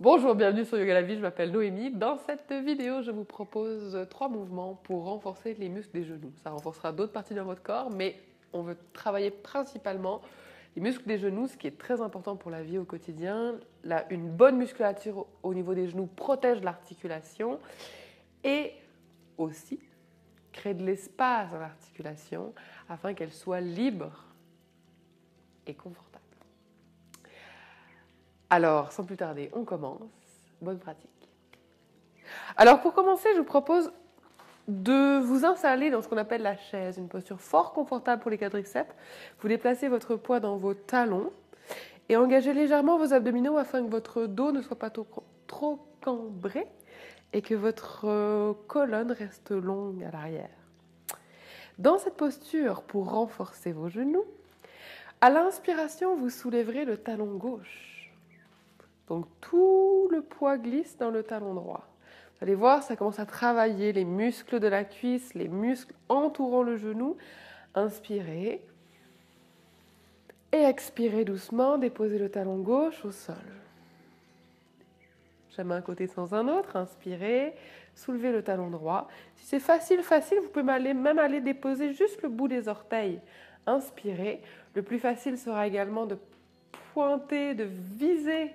Bonjour, bienvenue sur Yoga la vie, je m'appelle Noémie. Dans cette vidéo, je vous propose 3 mouvements pour renforcer les muscles des genoux. Ça renforcera d'autres parties de votre corps, mais on veut travailler principalement les muscles des genoux, ce qui est très important pour la vie au quotidien. Une bonne musculature au niveau des genoux protège l'articulation et aussi crée de l'espace dans l'articulation afin qu'elle soit libre et confortable. Alors, sans plus tarder, on commence. Bonne pratique. Alors, pour commencer, je vous propose de vous installer dans ce qu'on appelle la chaise, une posture fort confortable pour les quadriceps. Vous déplacez votre poids dans vos talons et engagez légèrement vos abdominaux afin que votre dos ne soit pas trop cambré et que votre colonne reste longue à l'arrière. Dans cette posture, pour renforcer vos genoux, à l'inspiration, vous soulèverez le talon gauche. Donc tout le poids glisse dans le talon droit. Vous allez voir, ça commence à travailler les muscles de la cuisse, les muscles entourant le genou. Inspirez. Et expirez doucement, déposez le talon gauche au sol. Jamais un côté sans un autre. Inspirez, soulevez le talon droit. Si c'est facile, vous pouvez même aller déposer juste le bout des orteils. Inspirez. Le plus facile sera également de pointer, de viser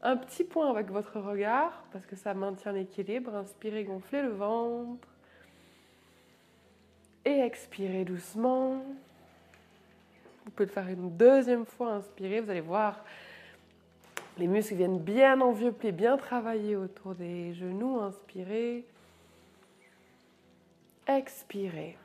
un petit point avec votre regard, parce que ça maintient l'équilibre. Inspirez, gonflez le ventre. Et expirez doucement. Vous pouvez le faire une deuxième fois. Inspirez, vous allez voir, les muscles viennent bien en vieux pli, bien travailler autour des genoux. Inspirez. Expirez.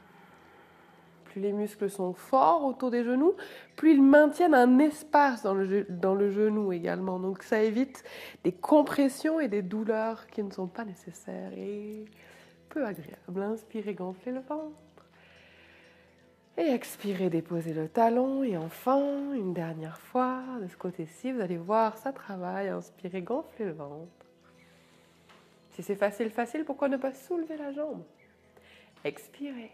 Plus les muscles sont forts autour des genoux, plus ils maintiennent un espace dans le genou également. Donc ça évite des compressions et des douleurs qui ne sont pas nécessaires et peu agréables. Inspirez, gonflez le ventre. Et expirez, déposez le talon. Et enfin, une dernière fois, de ce côté-ci, vous allez voir, ça travaille. Inspirez, gonflez le ventre. Si c'est facile, pourquoi ne pas soulever la jambe? Expirez.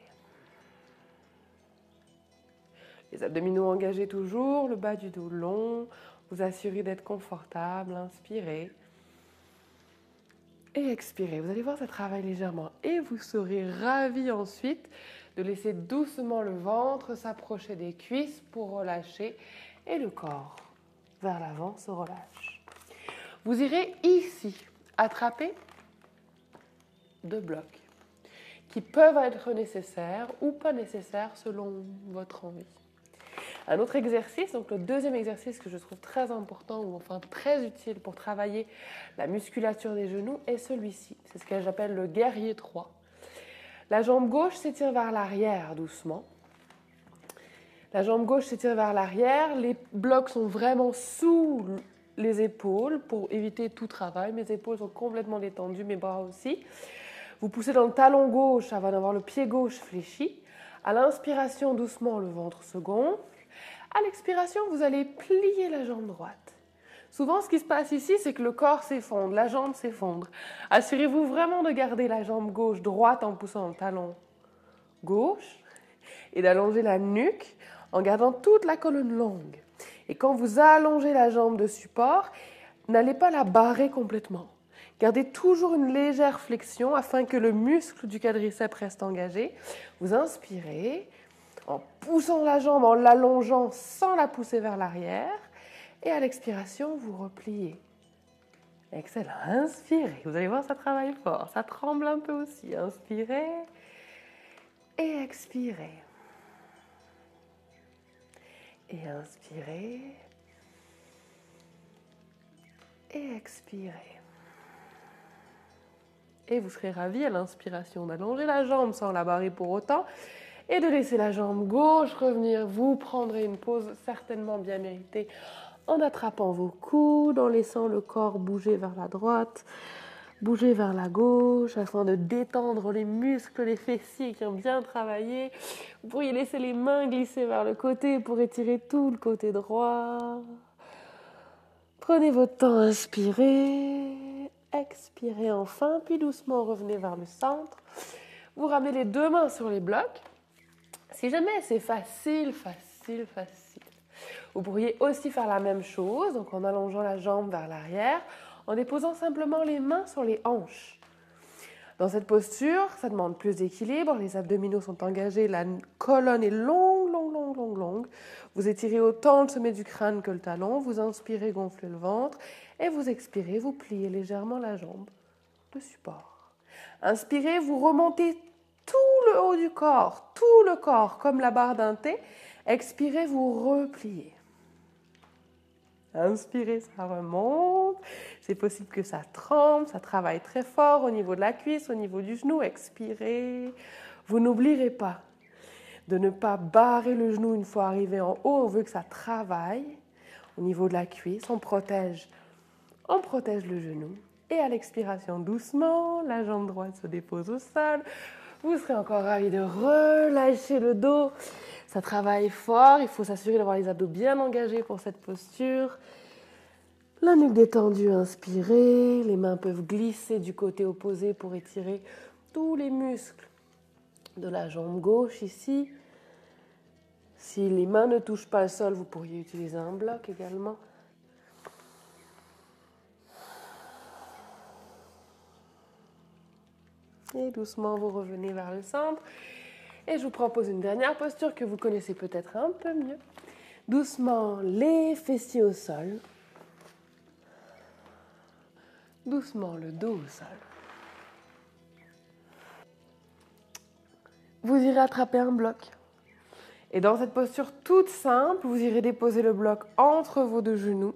Les abdominaux engagés toujours, le bas du dos long. Vous assurez d'être confortable. Inspirez. Et expirez. Vous allez voir, ça travaille légèrement. Et vous serez ravis ensuite de laisser doucement le ventre s'approcher des cuisses pour relâcher. Et le corps vers l'avant se relâche. Vous irez ici attraper 2 blocs qui peuvent être nécessaires ou pas nécessaires selon votre envie. Un autre exercice, donc le deuxième exercice que je trouve très important ou enfin très utile pour travailler la musculature des genoux est celui-ci. C'est ce que j'appelle le guerrier 3. La jambe gauche s'étire vers l'arrière doucement. La jambe gauche s'étire vers l'arrière. Les blocs sont vraiment sous les épaules pour éviter tout travail. Mes épaules sont complètement détendues, mes bras aussi. Vous poussez dans le talon gauche avant d'avoir le pied gauche fléchi. À l'inspiration, doucement, le ventre se gonfle. À l'expiration, vous allez plier la jambe droite. Souvent, ce qui se passe ici, c'est que le corps s'effondre, la jambe s'effondre. Assurez-vous vraiment de garder la jambe gauche droite en poussant le talon gauche et d'allonger la nuque en gardant toute la colonne longue. Et quand vous allongez la jambe de support, n'allez pas la barrer complètement. Gardez toujours une légère flexion afin que le muscle du quadriceps reste engagé. Vous inspirez en poussant la jambe, en l'allongeant sans la pousser vers l'arrière. Et à l'expiration, vous repliez. Excellent. Inspirez. Vous allez voir, ça travaille fort. Ça tremble un peu aussi. Inspirez et expirez. Et inspirez et expirez. Et vous serez ravis à l'inspiration d'allonger la jambe sans la barrer pour autant et de laisser la jambe gauche revenir. Vous prendrez une pause certainement bien méritée en attrapant vos coudes, en laissant le corps bouger vers la droite, bouger vers la gauche afin de détendre les muscles, les fessiers qui ont bien travaillé. Vous pourriez laisser les mains glisser vers le côté pour étirer tout le côté droit. Prenez votre temps, inspirez, expirez enfin, puis doucement revenez vers le centre. Vous ramenez les 2 mains sur les blocs. Si jamais c'est facile, vous pourriez aussi faire la même chose, donc en allongeant la jambe vers l'arrière, en déposant simplement les mains sur les hanches. Dans cette posture, ça demande plus d'équilibre, les abdominaux sont engagés, la colonne est longue, longue, longue, longue, longue. Vous étirez autant le sommet du crâne que le talon, vous inspirez, gonflez le ventre, et vous expirez, vous pliez légèrement la jambe de support. Inspirez, vous remontez tout le haut du corps, tout le corps, comme la barre d'un thé. Expirez, vous repliez. Inspirez, ça remonte. C'est possible que ça tremble, ça travaille très fort au niveau de la cuisse, au niveau du genou. Expirez. Vous n'oublierez pas de ne pas barrer le genou une fois arrivé en haut. On veut que ça travaille au niveau de la cuisse. On protège le genou. Et à l'expiration, doucement, la jambe droite se dépose au sol. Vous serez encore ravi de relâcher le dos. Ça travaille fort. Il faut s'assurer d'avoir les abdos bien engagés pour cette posture. La nuque détendue, inspirez. Les mains peuvent glisser du côté opposé pour étirer tous les muscles de la jambe gauche ici. Si les mains ne touchent pas le sol, vous pourriez utiliser un bloc également. Et doucement, vous revenez vers le centre. Et je vous propose une dernière posture que vous connaissez peut-être un peu mieux. Doucement, les fessiers au sol. Doucement, le dos au sol. Vous irez attraper un bloc. Et dans cette posture toute simple, vous irez déposer le bloc entre vos deux genoux.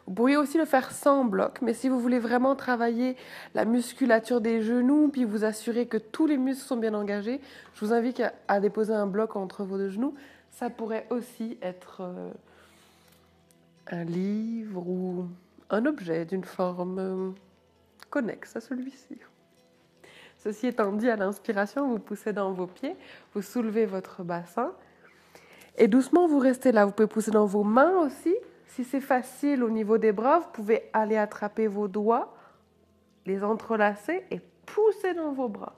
Vous pourriez aussi le faire sans bloc, mais si vous voulez vraiment travailler la musculature des genoux, puis vous assurer que tous les muscles sont bien engagés, je vous invite à déposer un bloc entre vos deux genoux. Ça pourrait aussi être un livre ou un objet d'une forme connexe à celui-ci. Ceci étant dit, à l'inspiration, vous poussez dans vos pieds, vous soulevez votre bassin et doucement vous restez là. Vous pouvez pousser dans vos mains aussi. Si c'est facile au niveau des bras, vous pouvez aller attraper vos doigts, les entrelacer et pousser dans vos bras.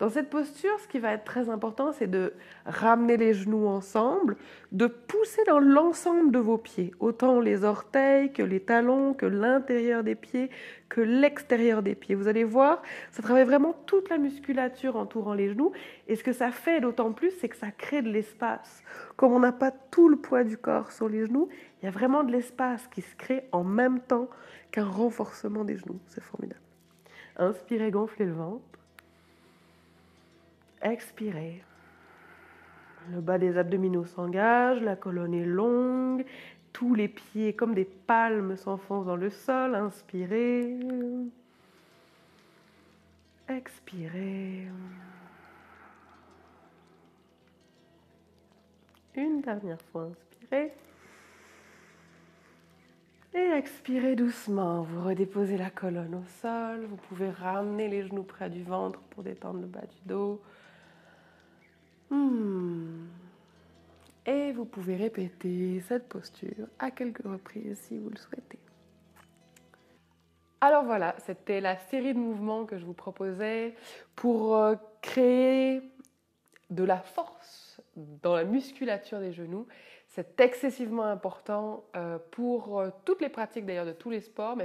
Dans cette posture, ce qui va être très important, c'est de ramener les genoux ensemble, de pousser dans l'ensemble de vos pieds, autant les orteils que les talons, que l'intérieur des pieds, que l'extérieur des pieds. Vous allez voir, ça travaille vraiment toute la musculature entourant les genoux. Et ce que ça fait d'autant plus, c'est que ça crée de l'espace. Comme on n'a pas tout le poids du corps sur les genoux, il y a vraiment de l'espace qui se crée en même temps qu'un renforcement des genoux. C'est formidable. Inspirez, gonflez le ventre. Expirez. Le bas des abdominaux s'engage, la colonne est longue, tous les pieds comme des palmes s'enfoncent dans le sol. Inspirez. Expirez. Une dernière fois, inspirez. Et expirez doucement. Vous redéposez la colonne au sol. Vous pouvez ramener les genoux près du ventre pour détendre le bas du dos. Et vous pouvez répéter cette posture à quelques reprises si vous le souhaitez. Alors voilà, c'était la série de mouvements que je vous proposais pour créer de la force dans la musculature des genoux. C'est excessivement important pour toutes les pratiques d'ailleurs de tous les sports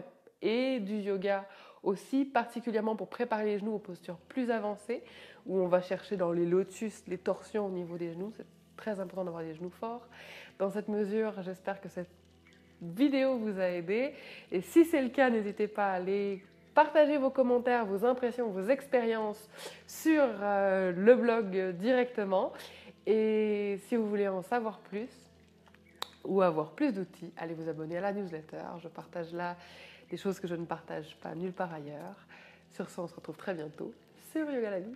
et du yoga aussi, particulièrement pour préparer les genoux aux postures plus avancées où on va chercher dans les lotus, les torsions au niveau des genoux. C'est très important d'avoir des genoux forts. Dans cette mesure, j'espère que cette vidéo vous a aidé. Et si c'est le cas, n'hésitez pas à aller partager vos commentaires, vos impressions, vos expériences sur le blog directement. Et si vous voulez en savoir plus ou avoir plus d'outils, allez vous abonner à la newsletter. Je partage là des choses que je ne partage pas nulle part ailleurs. Sur ce, on se retrouve très bientôt sur Yoga la vie.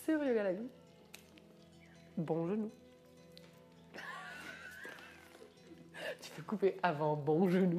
Sur Yoga la vie. Bon genou. Tu peux couper avant bon genou.